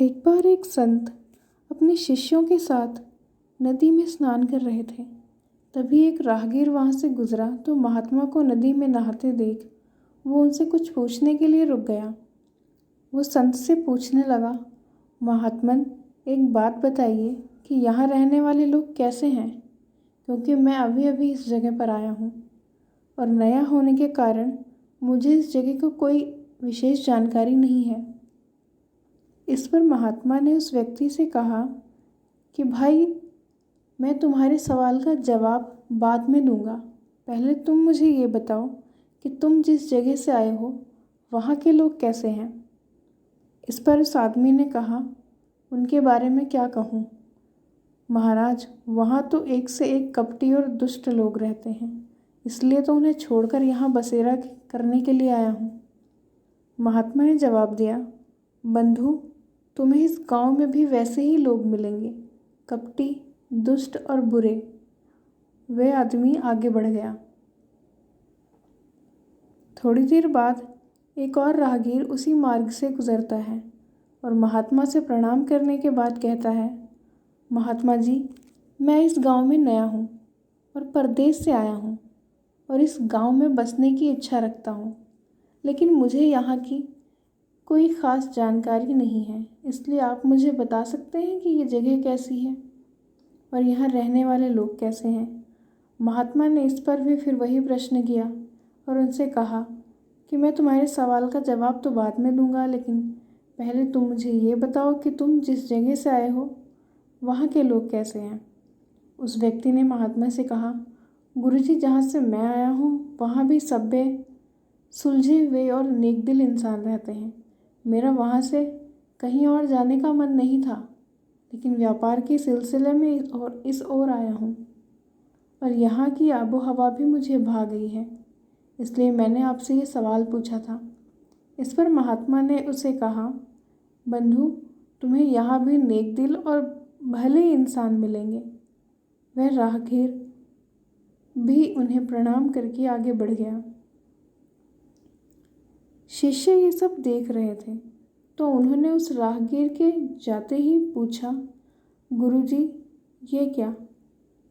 एक बार एक संत अपने शिष्यों के साथ नदी में स्नान कर रहे थे। तभी एक राहगीर वहां से गुजरा तो महात्मा को नदी में नहाते देख वो उनसे कुछ पूछने के लिए रुक गया। वो संत से पूछने लगा, महात्मन, एक बात बताइए कि यहाँ रहने वाले लोग कैसे हैं, क्योंकि मैं अभी अभी इस जगह पर आया हूँ और नया होने के कारण मुझे इस जगह को कोई विशेष जानकारी नहीं है। इस पर महात्मा ने उस व्यक्ति से कहा कि भाई, मैं तुम्हारे सवाल का जवाब बाद में दूंगा। पहले तुम मुझे ये बताओ कि तुम जिस जगह से आए हो वहाँ के लोग कैसे हैं। इस पर उस आदमी ने कहा, उनके बारे में क्या कहूँ महाराज, वहाँ तो एक से एक कपटी और दुष्ट लोग रहते हैं, इसलिए तो उन्हें छोड़कर यहाँ बसेरा करने के लिए आया हूँ। महात्मा ने जवाब दिया, बंधु, तुम्हें इस गांव में भी वैसे ही लोग मिलेंगे, कपटी, दुष्ट और बुरे। वह आदमी आगे बढ़ गया। थोड़ी देर बाद एक और राहगीर उसी मार्ग से गुजरता है और महात्मा से प्रणाम करने के बाद कहता है, महात्मा जी, मैं इस गांव में नया हूँ और परदेश से आया हूँ और इस गांव में बसने की इच्छा रखता हूँ, लेकिन मुझे यहाँ की कोई ख़ास जानकारी नहीं है, इसलिए आप मुझे बता सकते हैं कि ये जगह कैसी है और यहाँ रहने वाले लोग कैसे हैं। महात्मा ने इस पर भी फिर वही प्रश्न किया और उनसे कहा कि मैं तुम्हारे सवाल का जवाब तो बाद में दूंगा, लेकिन पहले तुम मुझे ये बताओ कि तुम जिस जगह से आए हो वहाँ के लोग कैसे हैं। उस व्यक्ति ने महात्मा से कहा, गुरुजी, जहाँ से मैं आया हूँ वहाँ भी सभ्य, सुलझे हुए और नेकदिल इंसान रहते हैं। मेरा वहाँ से कहीं और जाने का मन नहीं था, लेकिन व्यापार के सिलसिले में और इस ओर आया हूँ और यहाँ की आबो हवा भी मुझे भा गई है, इसलिए मैंने आपसे ये सवाल पूछा था। इस पर महात्मा ने उसे कहा, बंधु, तुम्हें यहाँ भी नेकदिल और भले इंसान मिलेंगे। वह राहगीर भी उन्हें प्रणाम करके आगे बढ़ गया। शिष्य ये सब देख रहे थे तो उन्होंने उस राहगीर के जाते ही पूछा, गुरुजी, ये क्या?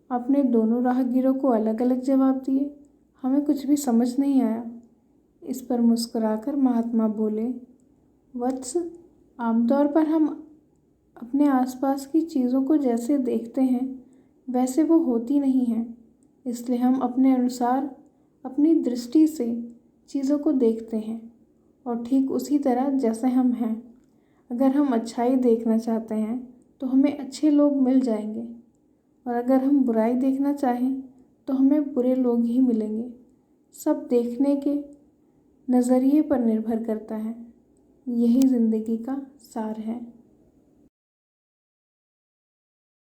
आपने दोनों राहगीरों को अलग अलग जवाब दिए, हमें कुछ भी समझ नहीं आया। इस पर मुस्कुराकर महात्मा बोले, वत्स, आमतौर पर हम अपने आसपास की चीज़ों को जैसे देखते हैं वैसे वो होती नहीं हैं, इसलिए हम अपने अनुसार अपनी दृष्टि से चीज़ों को देखते हैं और ठीक उसी तरह जैसे हम हैं। अगर हम अच्छाई देखना चाहते हैं तो हमें अच्छे लोग मिल जाएंगे और अगर हम बुराई देखना चाहें तो हमें बुरे लोग ही मिलेंगे। सब देखने के नज़रिए पर निर्भर करता है। यही ज़िंदगी का सार है।